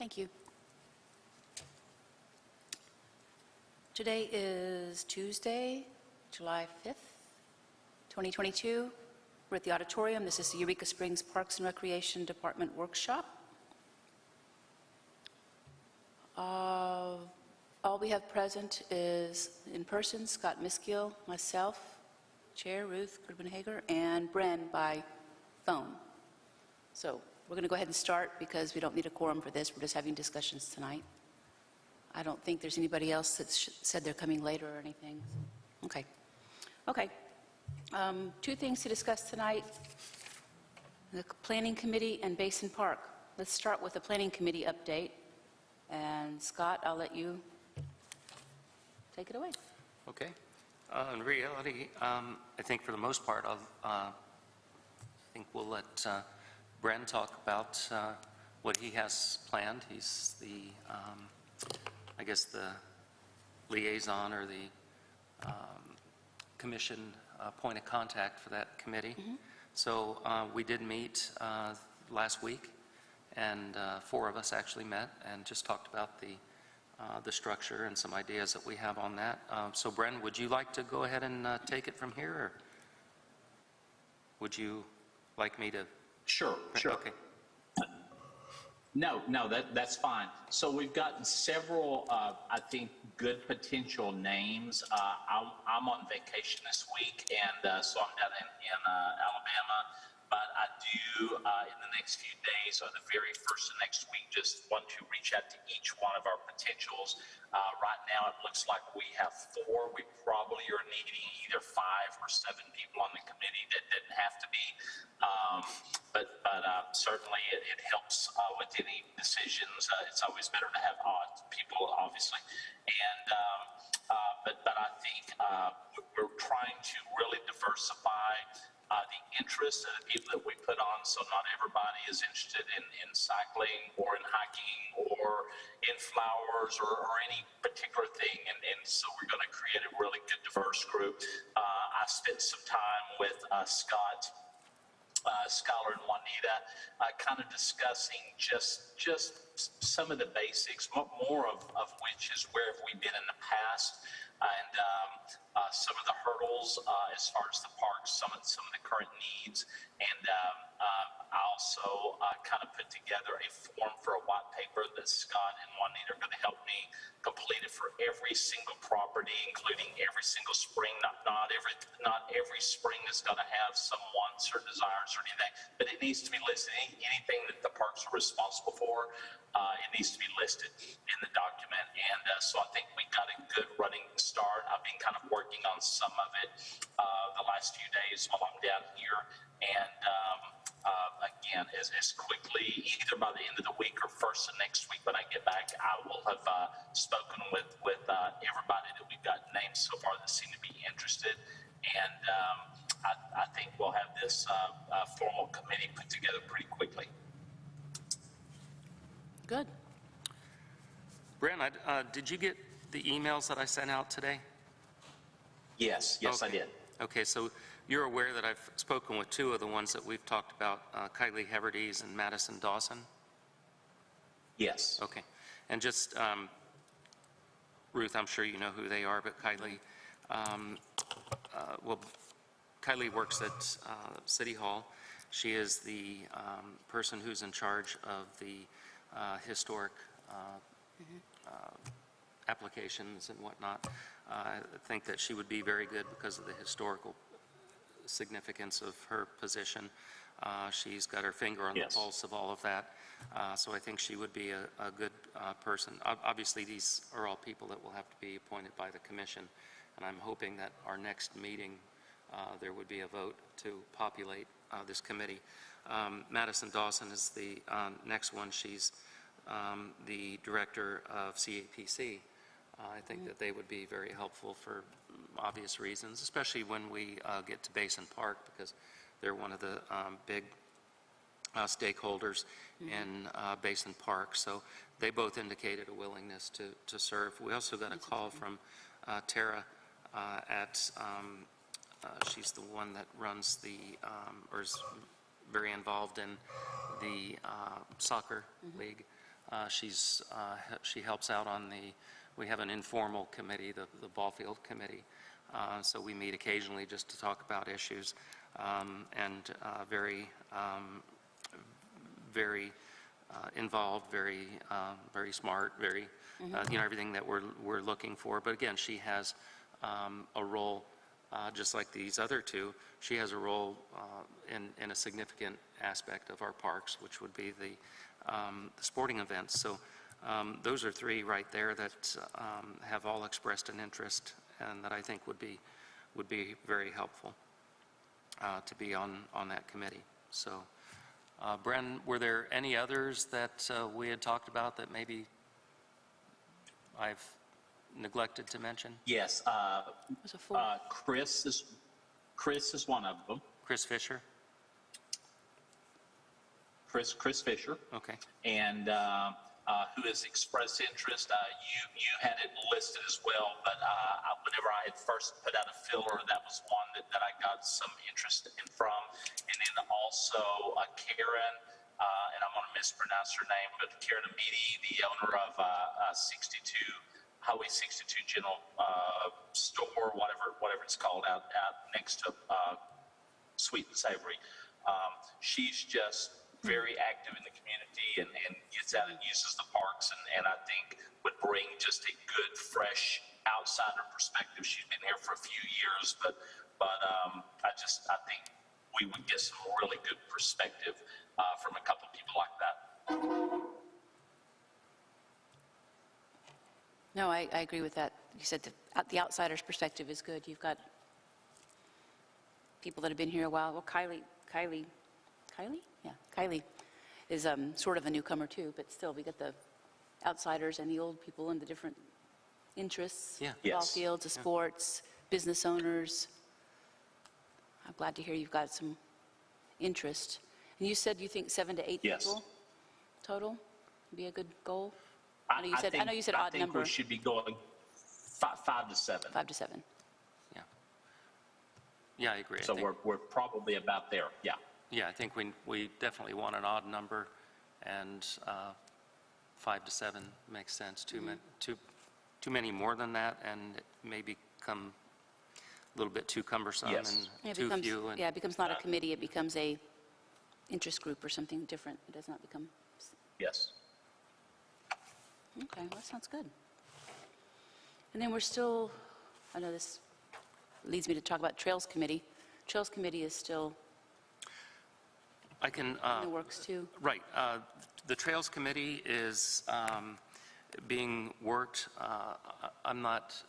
Thank you. Today is Tuesday, July 5th, 2022. We're at the auditorium. This is the Eureka Springs Parks and Recreation Department workshop. All we have present is in person, Scott Miskiel, myself, Chair Ruth Grubenhager, and Bren by phone. So we're going to go ahead and start because we don't need a quorum for this. We're just having discussions tonight. I don't think there's anybody else that said they're coming later or anything. Okay. Two things to discuss tonight: the Planning Committee and Basin Park. Let's start with the Planning Committee update. And Scott, I'll let you take it away. Okay. In reality, I think for the most part, I think we'll let Bren talk about what he has planned. He's the, I guess, the liaison or the commission point of contact for that committee. Mm-hmm. So we did meet last week, and 4 of us actually met and just talked about the structure and some ideas that we have on that. So Bren, would you like to go ahead and take it from here, or would you like me to? Sure. Okay. No, that's fine. So we've gotten several, I think, good potential names. I'm on vacation this week, and so I'm down in Alabama. But I do, in the next few days, or the very first of next week, just want to reach out to each one of our potentials. Right now, it looks like we have 4. We probably are needing either 5 or 7 people on the committee. That didn't have to be. But certainly it helps with any decisions. It's always better to have odd people, obviously. And but I think we're trying to really diversify the interest of the people that we put on, so not everybody is interested in cycling or in hiking or in flowers or any particular thing, and so we're going to create a really good diverse group. I spent some time with Scott, Scholar, and Juanita, kind of discussing just some of the basics, more of which is where have we been in the past, and some of the hurdles as far as the parks, some of the current needs, and I also kind of put together a form for a white paper that Scott and Juanita are going to help me complete it for every single property, including every single spring. Not every spring is going to have some wants or desires or anything, but it needs to be listed. Anything that the parks are responsible for, it needs to be listed in the document. And so I think we got a good running start. I've been kind of working on some of it the last few days while I'm down here. And again, as quickly, either by the end of the week or first of next week when I get back, I will have spoken with everybody that we've got named so far that seem to be interested. And I think we'll have this formal committee put together pretty quickly. Good. Bren, did you get the emails that I sent out today? Yes, okay. I did. Okay, so you're aware that I've spoken with 2 of the ones that we've talked about, Kylie Heverdes and Madison Dawson? Yes. Okay. And just, Ruth, I'm sure you know who they are, but Kylie, Kylie works at City Hall. She is the person who's in charge of the historic applications and whatnot. I think that she would be very good because of the historical significance of her position. She's got her finger on the pulse of all of that. So I think she would be a good person. Obviously, these are all people that will have to be appointed by the commission, and I'm hoping that our next meeting there would be a vote to populate this committee. Madison Dawson is the next one. She's the director of CAPC. I think that they would be very helpful for obvious reasons, especially when we get to Basin Park, because they're one of the big stakeholders in Basin Park. So they both indicated a willingness to serve. We also got a call from Tara she's the one that runs the, or is very involved in the soccer league. She helps out on we have an informal committee, the ball field committee. So we meet occasionally just to talk about issues, and very involved, very smart, very, everything that we're looking for. But again, she has a role, just like these other two. She has a role in a significant aspect of our parks, which would be the sporting events. So those are three right there that have all expressed an interest, and that I think would be very helpful to be on that committee. So, Bren, were there any others that we had talked about that maybe I've neglected to mention? Yes, Was it 4? Chris is one of them. Chris Fisher? Chris Fisher. Okay. And who has expressed interest. You had it listed as well, but whenever I had first put out a filler, that was one that I got some interest in from. And then also Karen, and I'm going to mispronounce her name, but Karen Amidi, the owner of Highway 62 General Store, whatever it's called, out next to Sweet and Savory. She's just very active in the community and gets out and uses the parks, and I think would bring just a good, fresh outsider perspective. She's been here for a few years, but I think we would get some really good perspective from a couple of people like that. No, I agree with that. You said the outsider's perspective is good. You've got people that have been here a while. Well, Kylie? Yeah, Kylie is sort of a newcomer too, but still we get the outsiders and the old people and the different interests. Yeah. Ball Yes. fields, the sports, business owners. I'm glad to hear you've got some interest. And you said you think 7 to 8 Yes. people total would be a good goal? I know you said odd I think number. we should be going 5 to 7. 5 to 7. Yeah. Yeah, I agree. So we're probably about there. Yeah. Yeah, I think we definitely want an odd number, and 5 to 7 makes sense. Too many more than that, and it may become a little bit too cumbersome. Yes. And It too becomes, few. And yeah, it becomes not a committee, it becomes a interest group or something different. It does not become, Yes. okay, well, that sounds good. And then we're still, I know this leads me to talk about Trails Committee. Trails Committee is still I can. in the works too. Right. The Trails Committee is being worked. I'm not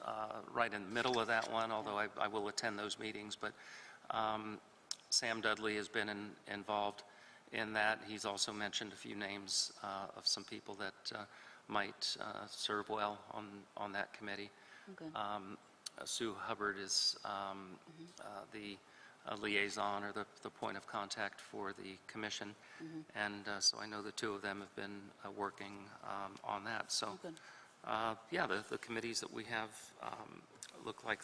right in the middle of that one, although I will attend those meetings. But Sam Dudley has been involved in that. He's also mentioned a few names of some people that might serve well on that committee. Okay. Sue Hubbard is the liaison, or the point of contact for the commission. And so I know the two of them have been working on that. So, good. yeah, the committees that we have look like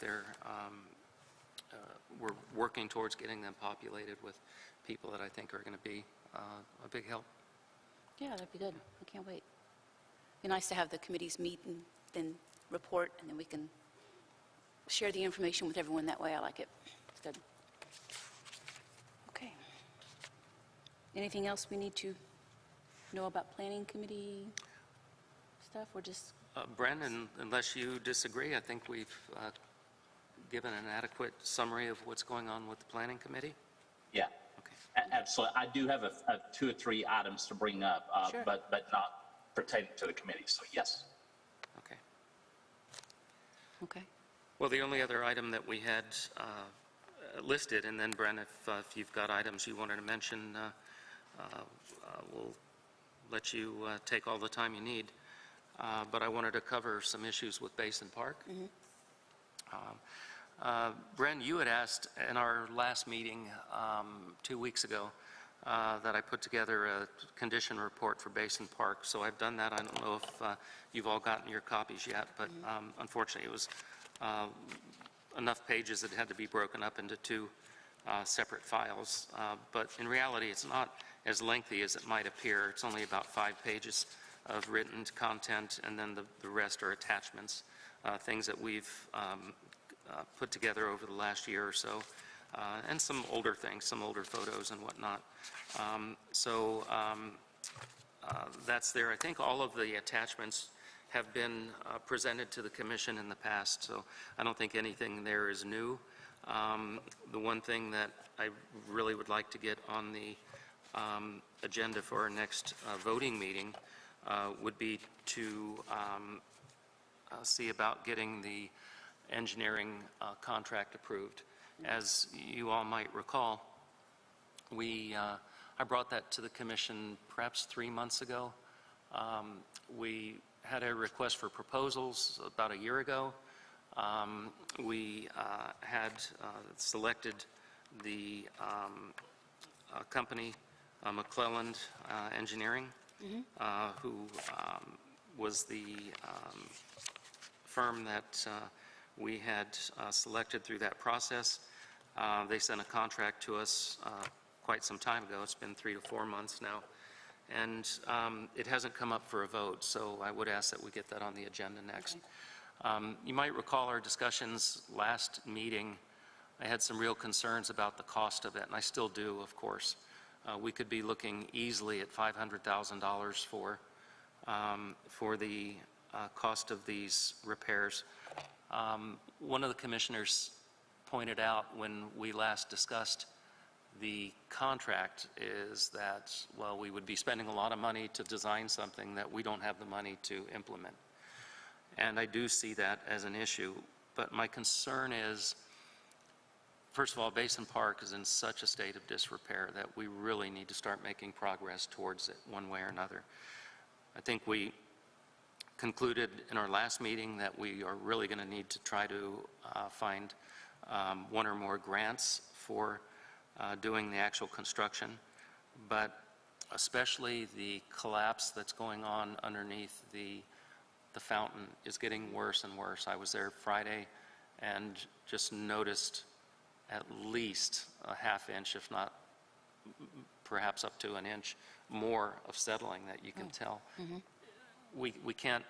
we're working towards getting them populated with people that I think are going to be a big help. Yeah, that'd be good. I can't wait. Be nice to have the committees meet and then report, and then we can share the information with everyone that way. I like it. It's good. Okay. Anything else we need to know about planning committee stuff? We're just, Brendan, unless you disagree, I think we've given an adequate summary of what's going on with the planning committee. Yeah. Okay. Absolutely. I do have 2 or 3 items to bring up, Sure. but not pertaining to the committee. So yes. Okay. okay. Well, the only other item that we had listed, and then, Bren, if you've got items you wanted to mention, we'll let you take all the time you need. But I wanted to cover some issues with Basin Park. Bren, you had asked in our last meeting 2 weeks ago that I put together a condition report for Basin Park. So I've done that. I don't know if you've all gotten your copies yet, but unfortunately it was enough pages that had to be broken up into 2 separate files. But in reality, it's not as lengthy as it might appear. It's only about 5 pages of written content, and then the rest are attachments, things that we've put together over the last year or so, and some older things, some older photos and whatnot. That's there. I think all of the attachments have been presented to the commission in the past, so I don't think anything there is new. The one thing that I really would like to get on the agenda for our next voting meeting would be to see about getting the engineering contract approved. As you all might recall, I brought that to the commission perhaps 3 months ago. We had a request for proposals about a year ago. We had selected the company, McClelland Engineering, who was the firm that we had selected through that process. They sent a contract to us quite some time ago. It's been 3 to 4 months now, and it hasn't come up for a vote, so I would ask that we get that on the agenda next. You might recall our discussions last meeting. I had some real concerns about the cost of it, and I still do, of course. We could be looking easily at $500,000 for the cost of these repairs. One of the commissioners pointed out when we last discussed the contract is that, well, we would be spending a lot of money to design something that we don't have the money to implement. And I do see that as an issue, but my concern is, first of all, Basin Park is in such a state of disrepair that we really need to start making progress towards it one way or another. I think we concluded in our last meeting that we are really going to need to try to find one or more grants for doing the actual construction, but especially the collapse that's going on underneath the fountain is getting worse and worse. I was there Friday and just noticed at least a half inch, if not perhaps up to an inch more of settling that you can tell. We can't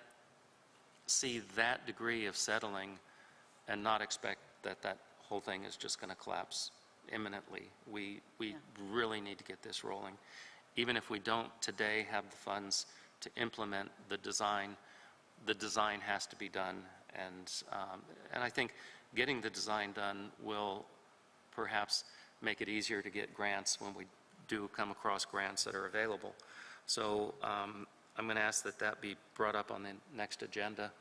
see that degree of settling and not expect that that whole thing is just going to collapse imminently. We really need to get this rolling. Even if we don't today have the funds to implement the design has to be done, and I think getting the design done will perhaps make it easier to get grants when we do come across grants that are available. So I'm going to ask that that be brought up on the next agenda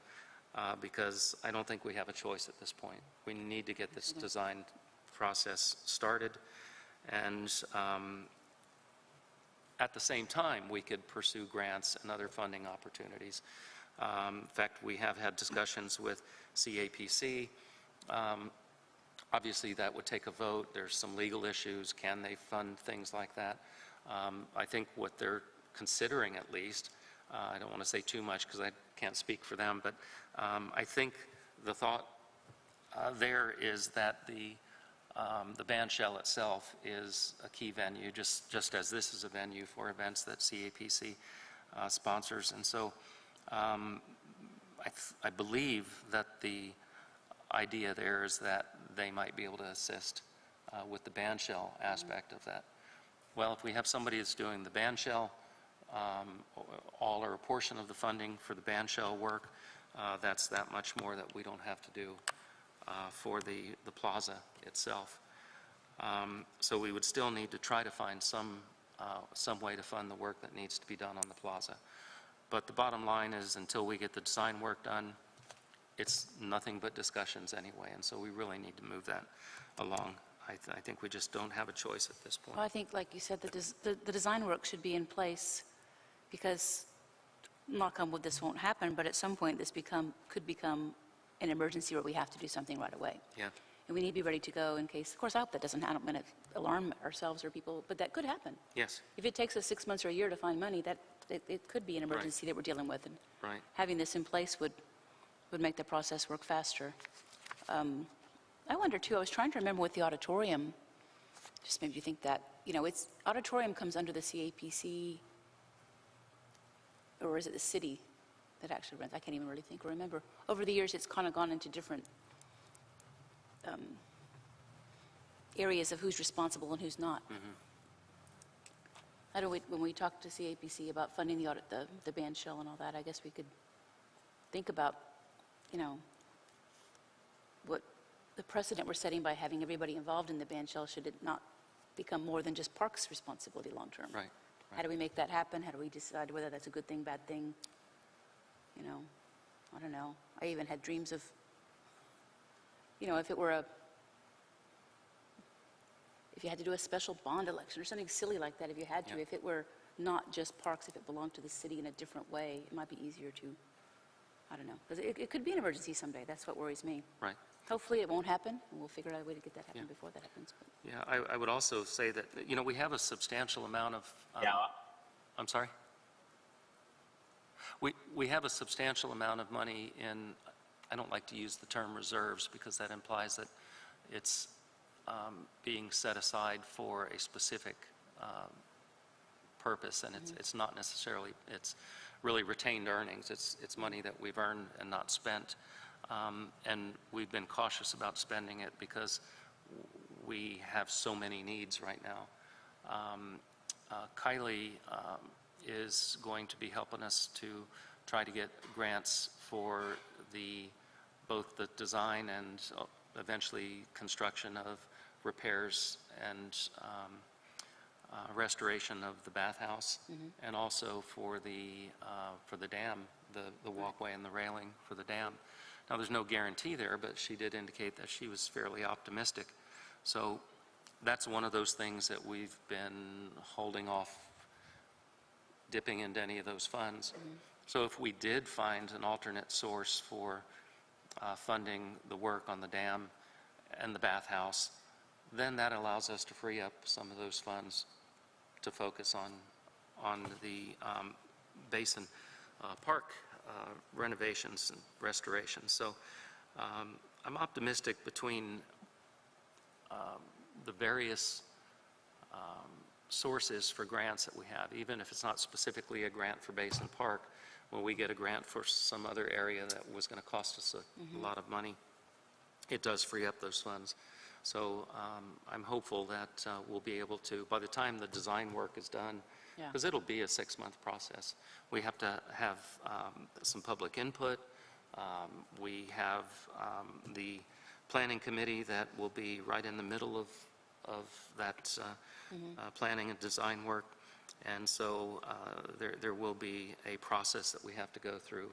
because I don't think we have a choice at this point. We need to get this design process started, and at the same time we could pursue grants and other funding opportunities. In fact, we have had discussions with CAPC. Obviously that would take a vote. There's some legal issues. Can they fund things like that? I think what they're considering, at least, I don't want to say too much because I can't speak for them, but I think the thought there is that the band shell itself is a key venue, just as this is a venue for events that CAPC sponsors. And so I believe that the idea there is that they might be able to assist with the band shell aspect of that. Well, if we have somebody that's doing the band shell, all or a portion of the funding for the band shell work, that's that much more that we don't have to do for the plaza itself. So we would still need to try to find some way to fund the work that needs to be done on the plaza. But the bottom line is, until we get the design work done, it's nothing but discussions anyway, and so we really need to move that along. I think we just don't have a choice at this point. Well, I think, like you said, the design work should be in place because, knock on wood, this won't happen, but at some point this could become an emergency where we have to do something right away. Yeah. And we need to be ready to go in case, of course, I hope that doesn't happen, and alarm ourselves or people, but that could happen. Yes. If it takes us 6 months or a year to find money, it could be an emergency that we're dealing with, and Right. having this in place would make the process work faster. I wonder, too, I was trying to remember with the auditorium, just made you think that, it's auditorium comes under the CAPC or is it the city that actually rents? I can't even really think or remember. Over the years, it's kind of gone into different areas of who's responsible and who's not. I know when we talked to CAPC about funding the audit, the band shell and all that, I guess we could think about, you know, what the precedent we're setting by having everybody involved in the band shell. Should it not become more than just Parks' responsibility long-term? Right. How do we make that happen? How do we decide whether that's a good thing, bad thing? You know, I don't know. I even had dreams of, you know, if you had to do a special bond election or something silly like that, if you had to, Yeah. if it were not just Parks, if it belonged to the city in a different way, it might be easier to, I don't know. Because it could be an emergency someday. That's what worries me. Right. Hopefully it won't happen, and we'll figure out a way to get that happen Yeah. before that happens. But Yeah, I would also say that, you know, we have a substantial amount of, Yeah, I'm sorry? We have a substantial amount of money in, I don't like to use the term reserves because that implies that it's being set aside for a specific purpose, and it's not necessarily, it's really retained earnings. It's money that we've earned and not spent, and we've been cautious about spending it because we have so many needs right now. Kylie is going to be helping us to try to get grants for both the design and eventually construction of repairs and restoration of the bathhouse, and also for the dam, the walkway and the railing for the dam. Now, there's no guarantee there, but she did indicate that she was fairly optimistic. So that's one of those things that we've been holding off dipping into any of those funds. So if we did find an alternate source for funding the work on the dam and the bathhouse, then that allows us to free up some of those funds to focus on the Basin Park renovations and restorations. So I'm optimistic between the various sources for grants that we have, even if it's not specifically a grant for Basin Park. When we get a grant for some other area that was going to cost us a lot of money, it does free up those funds. So I'm hopeful that we'll be able to, by the time the design work is done, because it'll be a 6-month process, we have to have some public input. We have the planning committee that will be right in the middle of that planning and design work. And so there will be a process that we have to go through,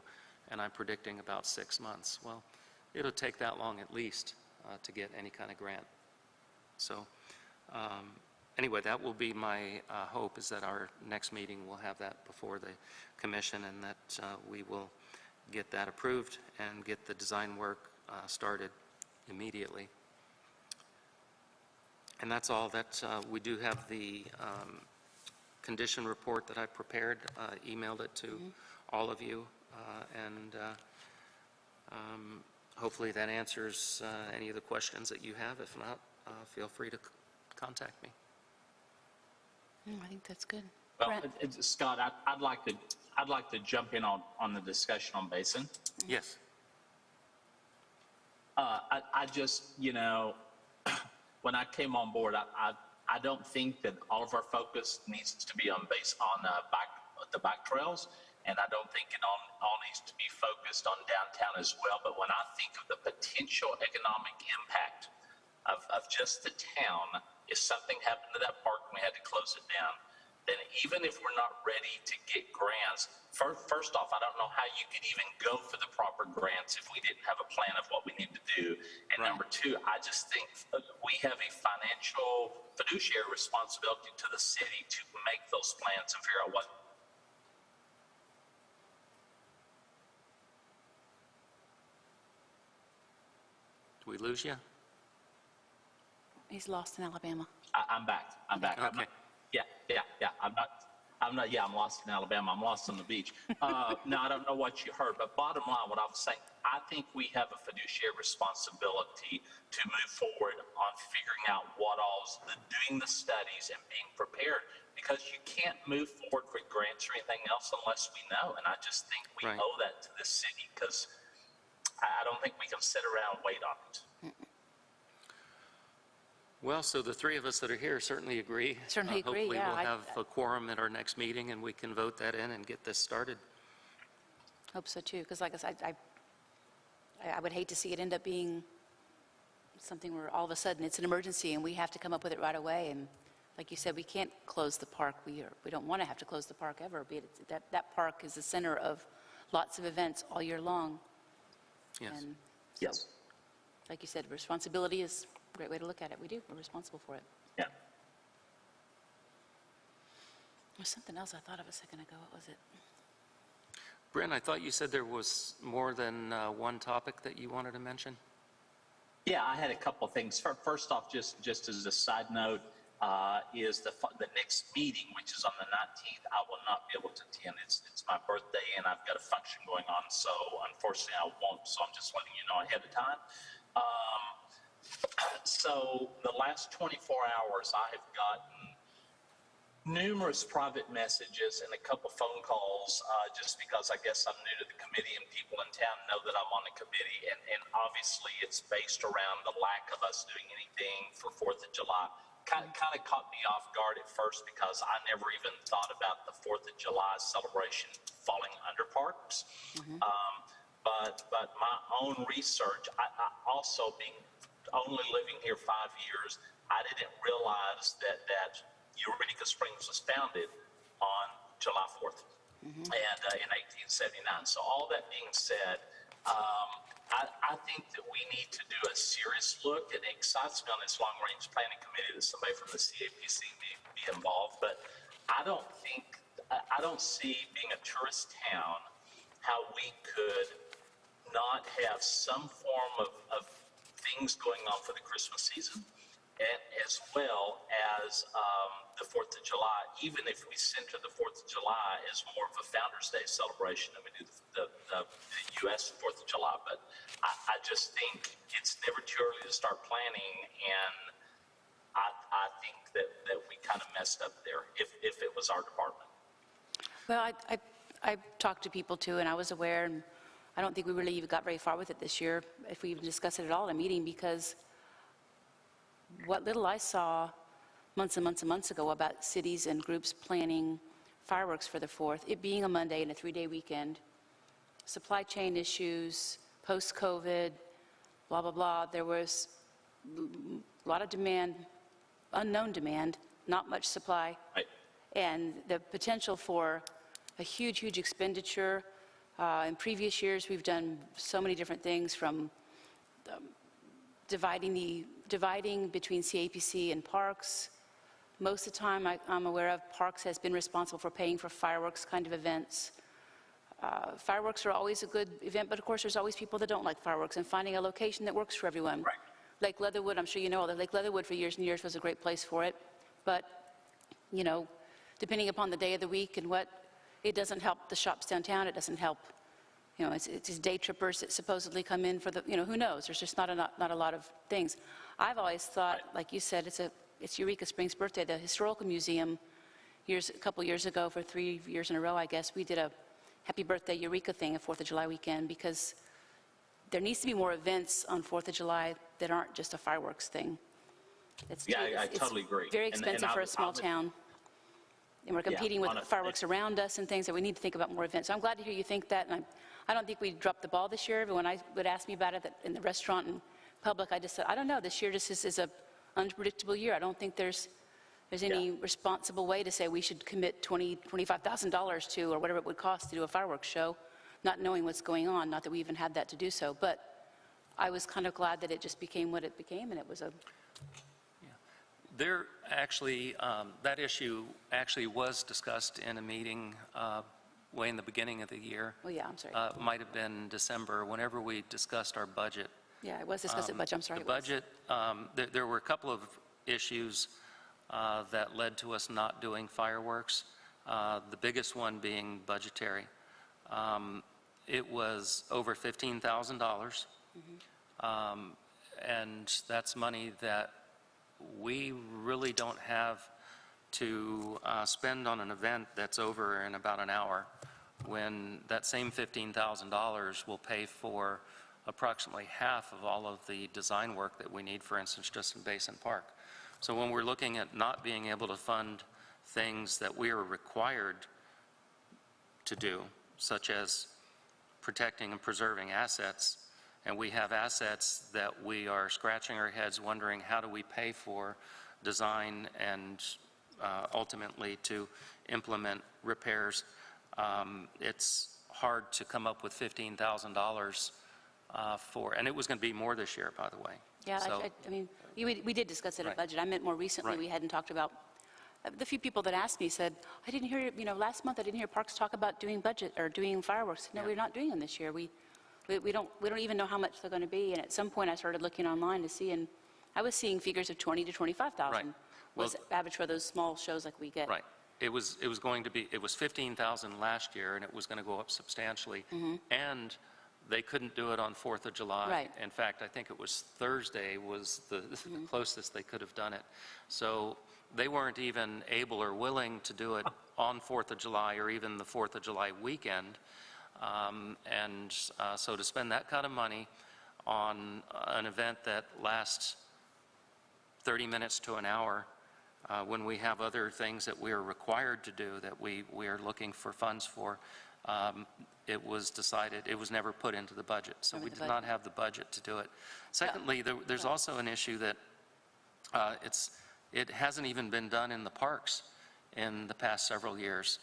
and I'm predicting about 6 months. Well, it'll take that long at least to get any kind of grant. So anyway, that will be my hope, is that our next meeting will have that before the commission, and that we will get that approved and get the design work started immediately. And that's all. That we do have the condition report that I prepared, emailed it to all of you, and hopefully that answers any of the questions that you have. If not, feel free to contact me. I think that's good. well, Brent? Scott, I'd like to jump in on the discussion on Basin. Yes. I just, you know, when I came on board, I don't think that all of our focus needs to be on the back trails, and I don't think it all needs to be focused on downtown as well. But when I think of the potential economic impact of just the town, if something happened to that park and we had to close it down, then even if we're not ready to get grants, first off, I don't know how you could even go for the proper grants if we didn't have a plan of what we need to do. And Right. number two, I just think we have a financial fiduciary responsibility to the city to make those plans and figure out what. Do we lose you? He's lost in Alabama. I'm back. I'm back. Okay. Yeah. I'm I'm lost in Alabama. I'm lost on the beach. No, I don't know what you heard, but bottom line, what I was saying, I think we have a fiduciary responsibility to move forward on figuring out what all's doing the studies and being prepared, because you can't move forward with grants or anything else unless we know. And I just think we Right. owe that to the city, because I don't think we can sit around and wait on it. Well, so the three of us that are here certainly agree. Certainly agree, Hopefully yeah. we'll have a quorum at our next meeting, and we can vote that in and get this started. Hope so too, because like I said, I would hate to see it end up being something where all of a sudden it's an emergency and we have to come up with it right away. And like you said, we can't close the park. We don't want to have to close the park ever. That park is the center of lots of events all year long. Yes. And so, Yes. like you said, responsibility is a great way to look at it. We're responsible for it. Yeah. There's something else I thought of a second ago. What was it? Bryn, I thought you said there was more than one topic that you wanted to mention? Yeah, I had a couple of things. First off, just as a side note, is the next meeting, which is on the 19th, I will not be able to attend. It's my birthday, and I've got a function going on, so unfortunately I won't, so I'm just letting you know ahead of time. So the last 24 hours, I have gotten numerous private messages and a couple phone calls, just because I guess I'm new to the committee and people in town know that I'm on the committee, and obviously it's based around the lack of us doing anything for 4th of July. Kind of caught me off guard at first, because I never even thought about the 4th of July celebration falling under parks. But my own research, I also being only living here 5 years, I didn't realize that Eureka Springs was founded on July 4th and in 1879. So all that being said, I think that we need to do a serious look. It excites me on this long-range planning committee that somebody from the CAPC be involved, but I don't see, being a tourist town, how we could not have some form of things going on for the Christmas season, and as well as the 4th of July, even if we center the 4th of July as more of a Founders Day celebration than we do the U.S. 4th of July. But I just think it's never too early to start planning, and I think that we kind of messed up there if it was our department. Well, I talked to people too, and I was aware, and I don't think we really even got very far with it this year, if we even discussed it at all in a meeting, because what little I saw months and months and months ago about cities and groups planning fireworks for the 4th, it being a Monday and a 3-day weekend, supply chain issues, post-COVID, blah, blah, blah, there was a lot of demand, unknown demand, not much supply, Right. and the potential for a huge, huge expenditure. In previous years, we've done so many different things, from dividing between CAPC and parks. Most of the time, I'm aware of, parks has been responsible for paying for fireworks kind of events. Fireworks are always a good event, but of course, there's always people that don't like fireworks, and finding a location that works for everyone. Right. Lake Leatherwood, I'm sure you know, Lake Leatherwood for years and years was a great place for it. But, you know, depending upon the day of the week and what, it doesn't help the shops downtown. It doesn't help, you know, it's day trippers that supposedly come in for the, you know, who knows? There's just not a lot of things. I've always thought, like you said, it's Eureka Springs' birthday. The Historical Museum, a couple years ago, for 3 years in a row, I guess, we did a Happy Birthday Eureka thing, a 4th of July weekend, because there needs to be more events on 4th of July that aren't just a fireworks thing. I totally agree. Very expensive for a small town. And we're competing with fireworks around us and things, that we need to think about more events. So I'm glad to hear you think that, and I don't think we dropped the ball this year, but when I would ask me about it in the restaurant and public, I just said, I don't know, this year just is an unpredictable year. I don't think there's any responsible way to say we should commit $25,000 to, or whatever it would cost to do a fireworks show, not knowing what's going on, not that we even had that to do so. But I was kind of glad that it just became what it became, and it was a... There actually, that issue actually was discussed in a meeting way in the beginning of the year. Oh, yeah, I'm sorry. Might have been December, whenever we discussed our budget. Yeah, it was discussed at budget, I'm sorry. The budget, there were a couple of issues that led to us not doing fireworks. the biggest one being budgetary. It was over $15,000, and that's money that we really don't have to spend on an event that's over in about an hour, when that same $15,000 will pay for approximately half of all of the design work that we need, for instance, just in Basin Park. So when we're looking at not being able to fund things that we are required to do, such as protecting and preserving assets, and we have assets that we are scratching our heads wondering how do we pay for design and ultimately to implement repairs, it's hard to come up with $15,000 for, and it was going to be more this year, by the way. Yeah, So, I mean, we did discuss it at Right. budget. I meant more recently, Right. we hadn't talked about, the few people that asked me said, I didn't hear, last month I didn't hear Parks talk about doing budget or doing fireworks. No, Yeah. we're not doing them this year. We don't even know how much they're going to be. And at some point I started looking online to see, and I was seeing figures of 20 to 25,000 Right. Well, was average for those small shows like we get. right. It was going to be, it was 15,000 last year, and it was going to go up substantially. And they couldn't do it on 4th of July. Right. In fact, I think it was Thursday was the closest they could have done it. So they weren't even able or willing to do it on 4th of July or even the 4th of July weekend. So to spend that kind of money on an event that lasts 30 minutes to an hour, when we have other things that we are required to do that we are looking for funds for, it was decided, it was never put into the budget. So Never we the did not have the budget to do it. Secondly, there's also an issue that it hasn't even been done in the parks in the past several years.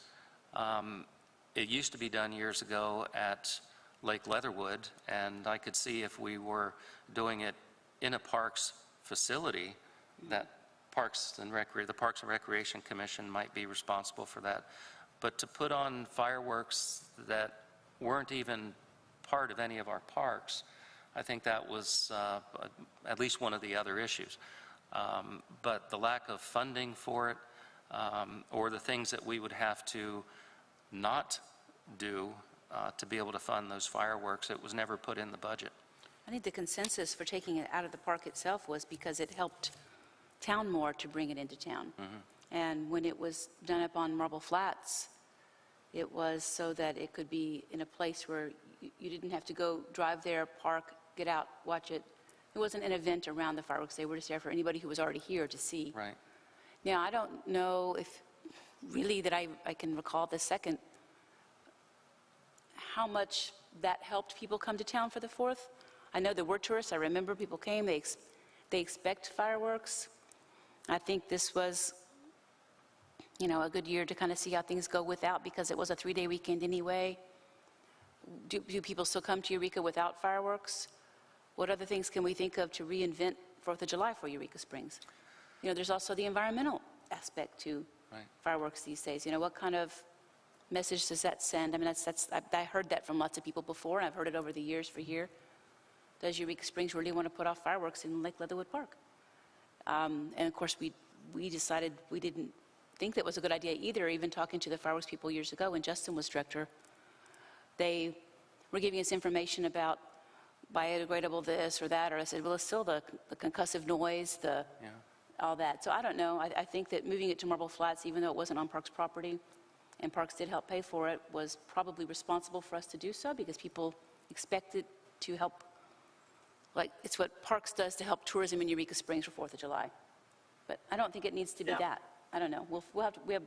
It used to be done years ago at Lake Leatherwood, and I could see if we were doing it in a parks facility, that the Parks and Recreation Commission might be responsible for that. But to put on fireworks that weren't even part of any of our parks, I think that was at least one of the other issues. But the lack of funding for it, or the things that we would have to not do to be able to fund those fireworks, it was never put in the budget. I think the consensus for taking it out of the park itself was because it helped town more to bring it into town. And when it was done up on Marble Flats, it was so that it could be in a place where you didn't have to go drive there, park, get out, watch it. It wasn't an event around the fireworks. They were just there for anybody who was already here to see. Right. Now, I don't know if really that I can recall the second, how much that helped people come to town for the 4th. I know there were tourists. I remember people came. They expect fireworks. I think this was, a good year to kind of see how things go without, because it was a 3-day weekend anyway. Do people still come to Eureka without fireworks? What other things can we think of to reinvent 4th of July for Eureka Springs? There's also the environmental aspect to Right. fireworks these days. What kind of message does that send? I mean, I heard that from lots of people before, and I've heard it over the years for here. Does Eureka Springs really want to put off fireworks in Lake Leatherwood Park? And of course, we decided we didn't think that was a good idea either. Even talking to the fireworks people years ago when Justin was director, they were giving us information about biodegradable this or that, or I said, well, it's still the concussive noise, all that. So I don't know. I think that moving it to Marble Flats, even though it wasn't on Parks property, and Parks did help pay for it, was probably responsible for us to do so, because people expect it to help. Like, it's what Parks does to help tourism in Eureka Springs for 4th of July. But I don't think it needs to be that. I don't know.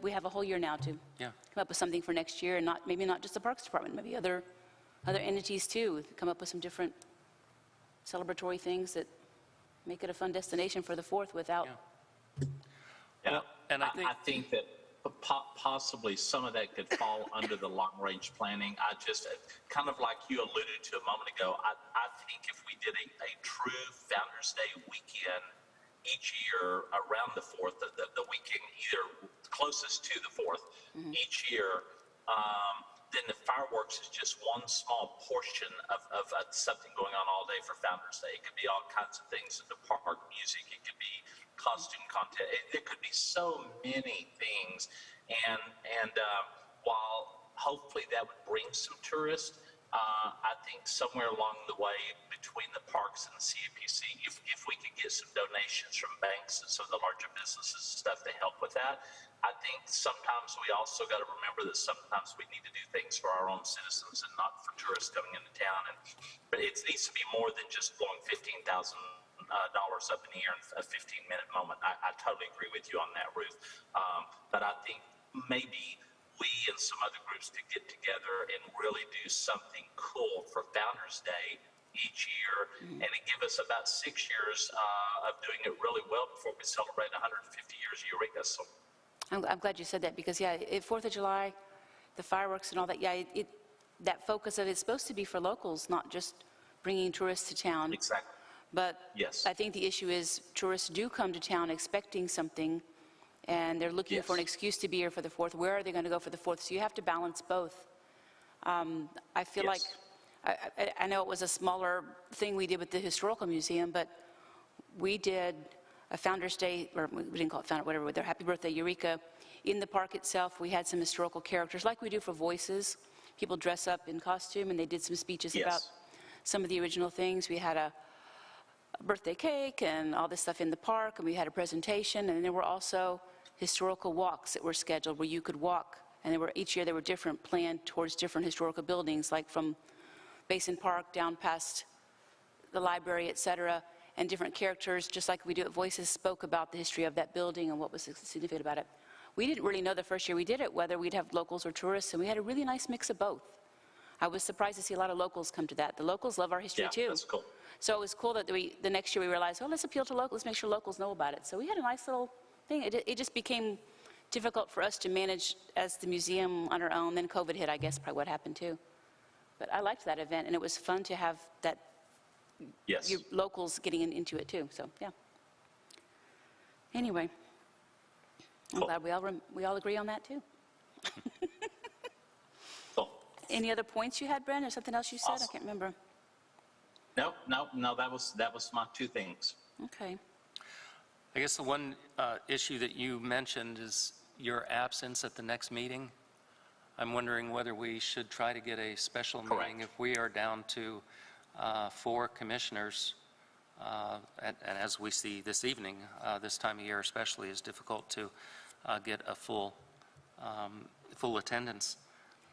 We have a whole year now to come up with something for next year, and maybe not just the Parks Department, maybe other entities too, come up with some different celebratory things that make it a fun destination for the 4th without. Well, and I think that possibly some of that could fall under the long-range planning. I just, kind of like you alluded to a moment ago, I think if we did a true Founders Day weekend each year around the 4th, the weekend either closest to the 4th each year, then the fireworks is just one small portion of something going on all day for Founders Day. It could be all kinds of things in the park, music. It could be costume contest. It could be so many things. And while hopefully that would bring some tourists, I think somewhere along the way between the parks and the CAPC, if we could get some donations from banks and some of the larger businesses and stuff to help with that, I think sometimes we also got to remember that sometimes we need to do things for our own citizens and not for tourists coming into town. But it needs to be more than just blowing $15,000 up in the air in a 15-minute moment. I totally agree with you on that, Ruth. But I think maybe we and some other groups could get together and really do something cool for Founders Day each year, and it give us about 6 years of doing it really well before we celebrate 150 years of Eureka. So I'm glad you said that because, yeah, 4th of July, the fireworks and all that, yeah, that focus of it's supposed to be for locals, not just bringing tourists to town. exactly. But Yes. I think the issue is tourists do come to town expecting something, and they're looking for an Yes. excuse to be here for the 4th. Where are they going to go for the 4th? So you have to balance both. I feel like, Yes. I know it was a smaller thing we did with the Historical Museum, but we did a Founders Day, or we didn't call it Founder, whatever, with their Happy Birthday Eureka. In the park itself, we had some historical characters, like we do for Voices. People dress up in costume, and they did some speeches Yes. about some of the original things. We had a birthday cake and all this stuff in the park, and we had a presentation, and there were also historical walks that were scheduled where you could walk, and each year they were different, planned towards different historical buildings, like from Basin Park down past the library, et cetera, and different characters, just like we do at Voices, spoke about the history of that building and what was significant about it. We didn't really know the first year we did it whether we'd have locals or tourists, and we had a really nice mix of both. I was surprised to see a lot of locals come to that. The locals love our history Yeah, too. that's cool. So it was cool that the next year we realized, oh, let's appeal to locals, let's make sure locals know about it. So we had a nice little thing. It just became difficult for us to manage as the museum on our own. Then COVID hit, I guess, probably what happened too. But I liked that event, and it was fun to have that Yes. your locals getting into it too. So yeah. Anyway, I'm Cool. glad we all agree on that too. Cool. Any other points you had, Bren, or something else you said? Awesome. I can't remember. No, that was my two things. Okay. I guess the one issue that you mentioned is your absence at the next meeting. I'm wondering whether we should try to get a special meeting. Correct. If we are down to 4 commissioners, and as we see this evening, this time of year especially, is difficult to get a full attendance.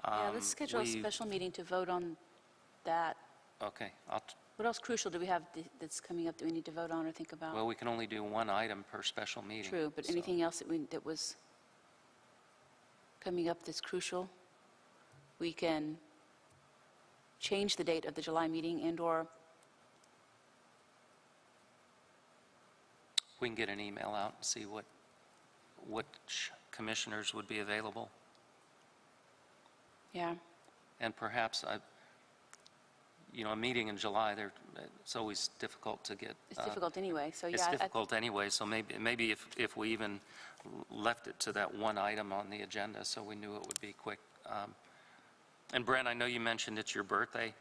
Yeah, let's schedule a special meeting to vote on that. Okay. What else crucial do we have that's coming up that we need to vote on or think about? Well, we can only do one item per special meeting. True, but so- anything else that was coming up that's crucial, we can change the date of the July meeting and/or We can get an email out and see what commissioners would be available. yeah. And perhaps, a meeting in July, it's always difficult to get. It's difficult anyway, so yeah. It's difficult anyway, so maybe if we even left it to that one item on the agenda, so we knew it would be quick. And Brent, I know you mentioned it's your birthday,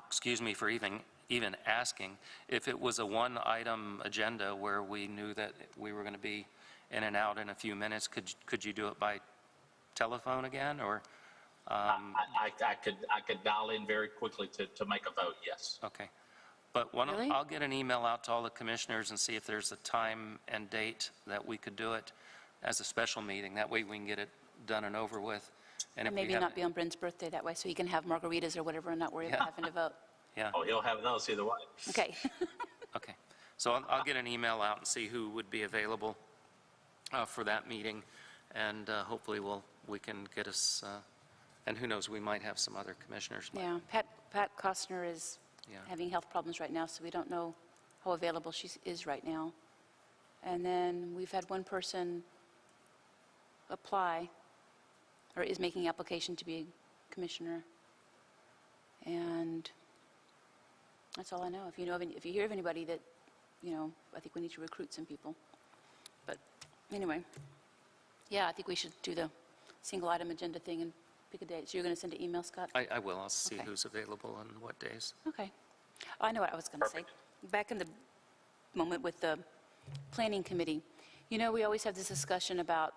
excuse me for even asking, if it was a one-item agenda where we knew that we were going to be in and out in a few minutes, could you do it by telephone again, or? I could dial in very quickly to make a vote, yes. Okay. But Really? I'll get an email out to all the commissioners and see if there's a time and date that we could do it as a special meeting. That way we can get it done and over with. And if we Maybe have- not be on Brent's birthday that way, so he can have margaritas or whatever and not worry about Yeah. having to vote. Yeah, Oh, he'll have those either way. Okay. okay. So I'll get an email out and see who would be available for that meeting, and hopefully we can get us, and who knows, we might have some other commissioners. Yeah, Pat Costner is Yeah. having health problems right now, so we don't know how available she is right now. And then we've had one person apply, or is making application to be a commissioner. And that's all I know. If you hear of anybody that, I think we need to recruit some people. But anyway, yeah, I think we should do the single item agenda thing and pick a date. So you're going to send an email, Scott? I will. I'll see Okay. who's available and what days. Okay. I know what I was going to say. Back in the moment with the planning committee, you know, we always have this discussion about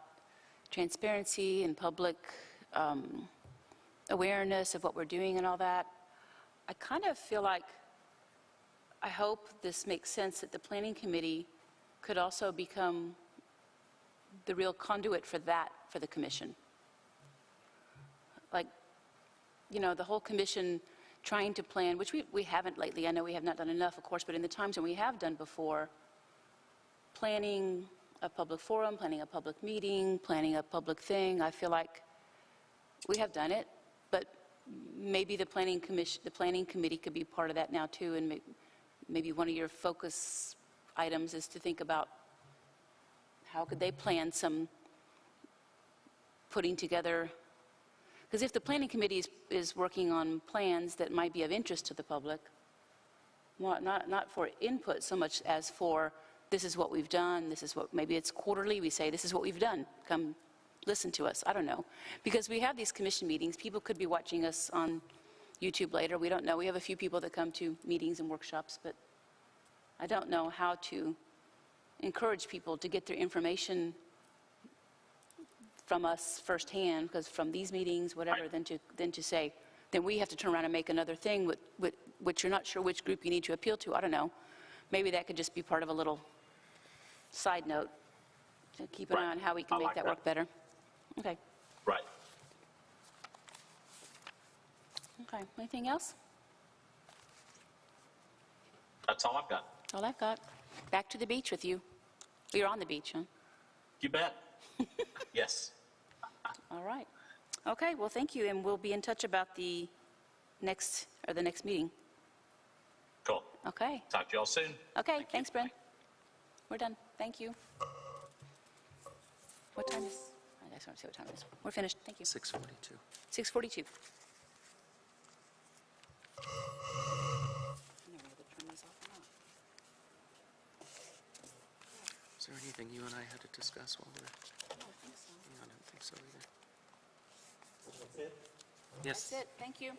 transparency and public awareness of what we're doing and all that. I kind of feel like, I hope this makes sense, that the planning committee could also become the real conduit for that, for the commission. Like, you know, the whole commission trying to plan, which we haven't lately. I know we have not done enough, of course, but in the times when we have done before, planning a public forum, planning a public meeting, planning a public thing, I feel like we have done it, but maybe the planning committee could be part of that now too, and maybe one of your focus items is to think about how could they plan some putting together, because if the planning committee is working on plans that might be of interest to the public, not for input so much as for, this is what we've done, this is what, maybe it's quarterly, we say, this is what we've done, come listen to us, I don't know. Because we have these commission meetings, people could be watching us on YouTube later, we don't know. We have a few people that come to meetings and workshops, but I don't know how to encourage people to get their information from us firsthand, because from these meetings, whatever, then to say, then we have to turn around and make another thing, which you're not sure which group you need to appeal to, I don't know. Maybe that could just be part of a little side note to keep an eye on how we can make that work better. Okay. Right. Okay, anything else? That's all I've got. All I've got. Back to the beach with you. You're on the beach, huh? You bet. Yes. All right. Okay, well, thank you, and we'll be in touch about the next meeting. Cool. Okay. Talk to y'all soon. Okay, you. thanks, Bryn. We're done. Thank you. What time is, I just want to see what time it is. We're finished. Thank you. 6:42. 6:42. Is there anything you and I had to discuss while we're... I don't think so. I don't think so either. That's it. Yes. That's it. Thank you.